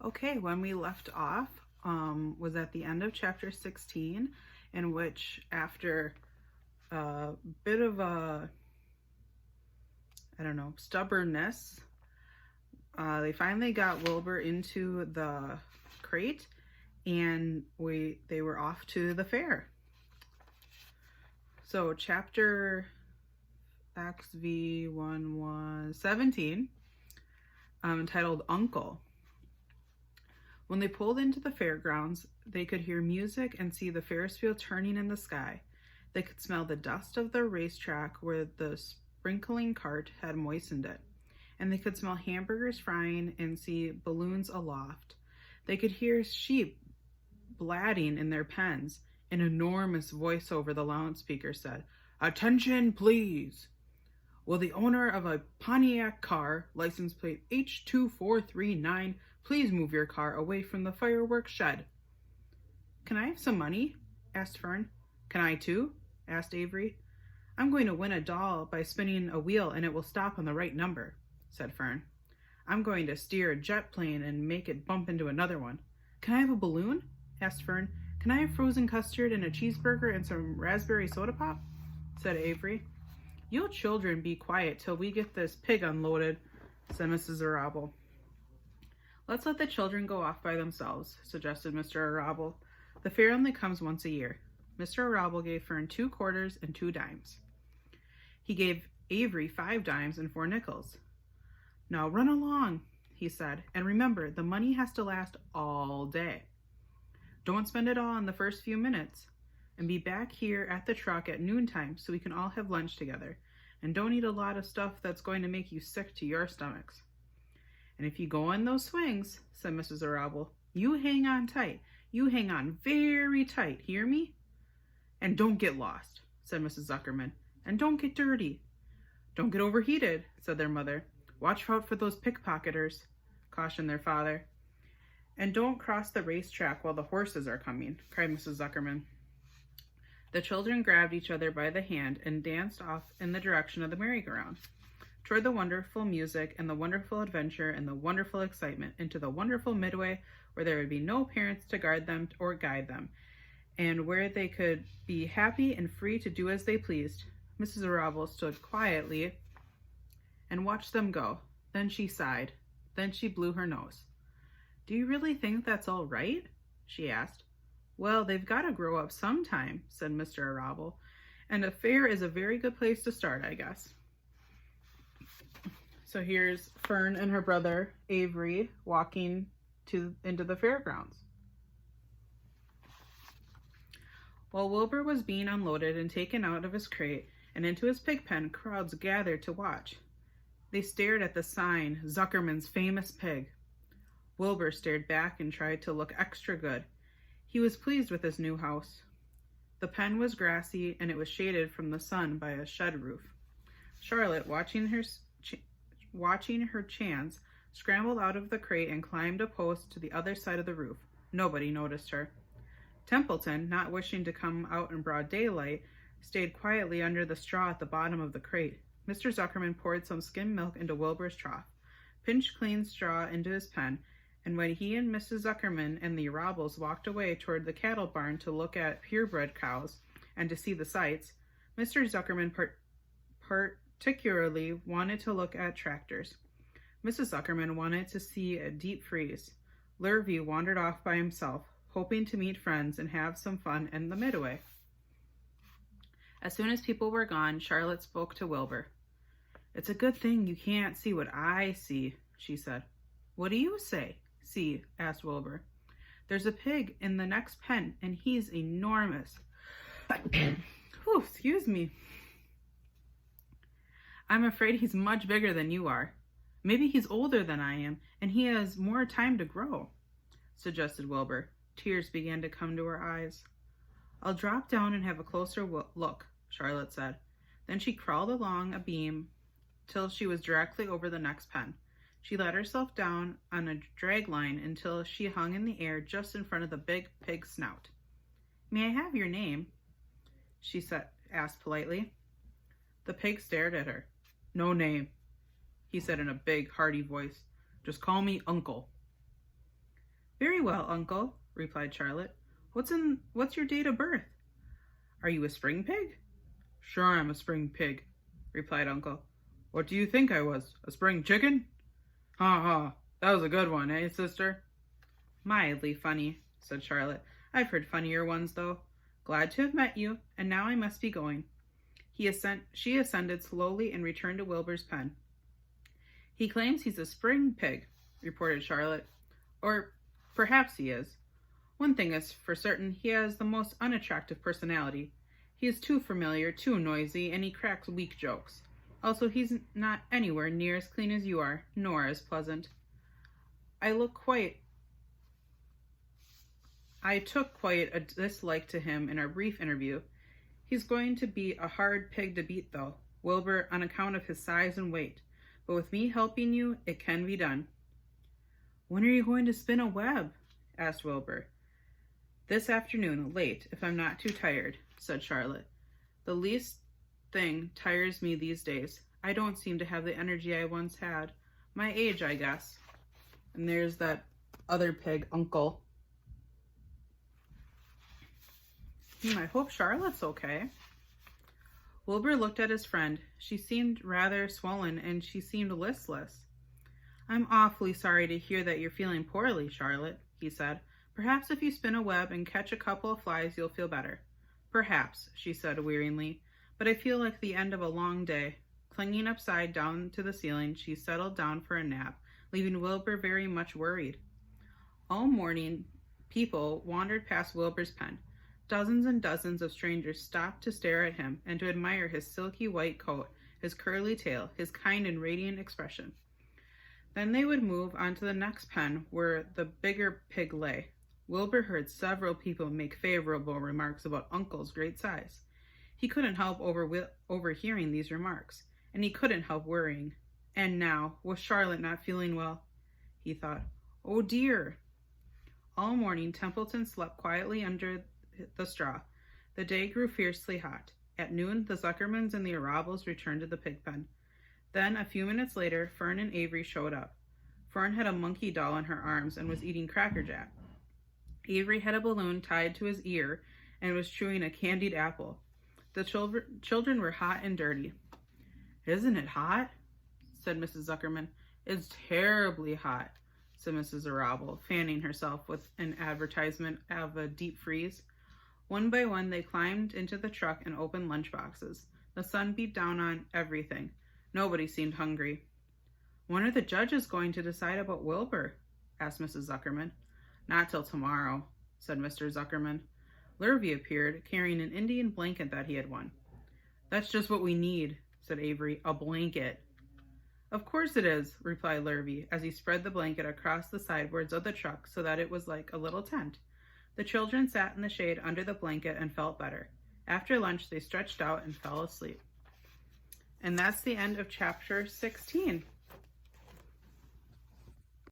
Okay, when we left off was at the end of chapter 16, in which after a bit of stubbornness, they finally got Wilbur into the crate, and they were off to the fair. So chapter XVII was 17, entitled Uncle. When they pulled into the fairgrounds, they could hear music and see the Ferris wheel turning in the sky. They could smell the dust of the racetrack where the sprinkling cart had moistened it. And they could smell hamburgers frying and see balloons aloft. They could hear sheep blatting in their pens. An enormous voice over the loudspeaker said, "Attention, please! Will the owner of a Pontiac car, license plate H2439, please move your car away from the fireworks shed?" "Can I have some money?" asked Fern. "Can I too?" asked Avery. "I'm going to win a doll by spinning a wheel and it will stop on the right number," said Fern. "I'm going to steer a jet plane and make it bump into another one." "Can I have a balloon?" asked Fern. "Can I have frozen custard and a cheeseburger and some raspberry soda pop?" said Avery. "You children be quiet till we get this pig unloaded," said Mrs. Arable. "Let's let the children go off by themselves," suggested Mr. Arable. "The fair only comes once a year." Mr. Arable gave Fern 2 quarters and 2 dimes. He gave Avery 5 dimes and 4 nickels. "Now run along," he said, "and remember, the money has to last all day. Don't spend it all in the first few minutes, and be back here at the truck at noontime so we can all have lunch together. And don't eat a lot of stuff that's going to make you sick to your stomachs. And if you go on those swings," said Mrs. Arable, "you hang on tight. You hang on very tight, hear me? And don't get lost," said Mrs. Zuckerman. "And don't get dirty." "Don't get overheated," said their mother. "Watch out for those pickpocketers," cautioned their father. "And don't cross the racetrack while the horses are coming," cried Mrs. Zuckerman. The children grabbed each other by the hand and danced off in the direction of the merry-go-round, toward the wonderful music and the wonderful adventure and the wonderful excitement, into the wonderful midway where there would be no parents to guard them or guide them, and where they could be happy and free to do as they pleased. Mrs. Arable stood quietly and watched them go. Then she sighed. Then she blew her nose. "Do you really think that's all right?" she asked. "Well, they've got to grow up sometime," said Mr. Arable, "and a fair is a very good place to start, I guess." So here's Fern and her brother Avery walking into the fairgrounds. While Wilbur was being unloaded and taken out of his crate and into his pig pen, crowds gathered to watch. They stared at the sign, "Zuckerman's Famous Pig." Wilbur stared back and tried to look extra good. He was pleased with his new house. The pen was grassy, and it was shaded from the sun by a shed roof. Charlotte, watching her chance, scrambled out of the crate and climbed a post to the other side of the roof. Nobody noticed her. Templeton, not wishing to come out in broad daylight, stayed quietly under the straw at the bottom of the crate. Mr. Zuckerman poured some skim milk into Wilbur's trough, pinched clean straw into his pen, and when he and Mrs. Zuckerman and the Arables walked away toward the cattle barn to look at purebred cows and to see the sights, Mr. Zuckerman particularly wanted to look at tractors. Mrs. Zuckerman wanted to see a deep freeze. Lurvy wandered off by himself, hoping to meet friends and have some fun in the midway. As soon as people were gone, Charlotte spoke to Wilbur. "It's a good thing you can't see what I see," she said. "What do you see?" asked Wilbur. "There's a pig in the next pen, and he's enormous." Whew, excuse me. "I'm afraid he's much bigger than you are. Maybe he's older than I am, and he has more time to grow," suggested Wilbur. Tears began to come to her eyes. "I'll drop down and have a closer look," Charlotte said. Then she crawled along a beam till she was directly over the next pen. She let herself down on a drag line until she hung in the air just in front of the big pig's snout. "May I have your name?" she asked politely. The pig stared at her. "No name," he said in a big, hearty voice. "Just call me Uncle." Very well, Uncle, replied Charlotte. What's your date of birth? Are you a spring pig? Sure, I'm a spring pig, replied Uncle. What do you think I was? A spring chicken? Ha ha, that was a good one, eh, sister? Mildly funny, said Charlotte. I've heard funnier ones, though. Glad to have met you, and now I must be going. She ascended slowly and returned to Wilbur's pen. He claims he's a spring pig, reported Charlotte. Or perhaps he is. One thing is for certain, he has the most unattractive personality. He is too familiar, too noisy, and he cracks weak jokes. Also, he's not anywhere near as clean as you are, nor as pleasant. I took quite a dislike to him in our brief interview. He's going to be a hard pig to beat, though, Wilbur, on account of his size and weight. But with me helping you, it can be done. When are you going to spin a web? Asked Wilbur. This afternoon, late, if I'm not too tired, said Charlotte. The least thing tires me these days. I don't seem to have the energy I once had. My age, I guess. And there's that other pig, Uncle. I hope Charlotte's okay. Wilbur looked at his friend. She seemed rather swollen, and she seemed listless. I'm awfully sorry to hear that you're feeling poorly, Charlotte, he said. Perhaps if you spin a web and catch a couple of flies, you'll feel better. Perhaps, she said wearily, but I feel like the end of a long day. Clinging upside down to the ceiling, she settled down for a nap, leaving Wilbur very much worried. All morning, people wandered past Wilbur's pen. Dozens and dozens of strangers stopped to stare at him and to admire his silky white coat, his curly tail, his kind and radiant expression. Then they would move on to the next pen where the bigger pig lay. Wilbur heard several people make favorable remarks about Uncle's great size. He couldn't help overhearing these remarks, and he couldn't help worrying. And now, was Charlotte not feeling well? He thought, oh dear. All morning, Templeton slept quietly under the straw. The day grew fiercely hot. At noon, the Zuckermans and the Arabels returned to the pig pen. Then, a few minutes later, Fern and Avery showed up. Fern had a monkey doll in her arms and was eating Cracker Jack. Avery had a balloon tied to his ear and was chewing a candied apple. The children were hot and dirty. Isn't it hot? Said Mrs. Zuckerman. It's terribly hot, said Mrs. Arabel, fanning herself with an advertisement of a deep freeze. One by one, they climbed into the truck and opened lunch boxes. The sun beat down on everything. Nobody seemed hungry. When are the judges going to decide about Wilbur? Asked Mrs. Zuckerman. Not till tomorrow, said Mr. Zuckerman. Lurvy appeared, carrying an Indian blanket that he had won. That's just what we need, said Avery. A blanket. Of course it is, replied Lurvy, as he spread the blanket across the sideboards of the truck so that it was like a little tent. The children sat in the shade under the blanket and felt better. After lunch, they stretched out and fell asleep. And that's the end of chapter 16.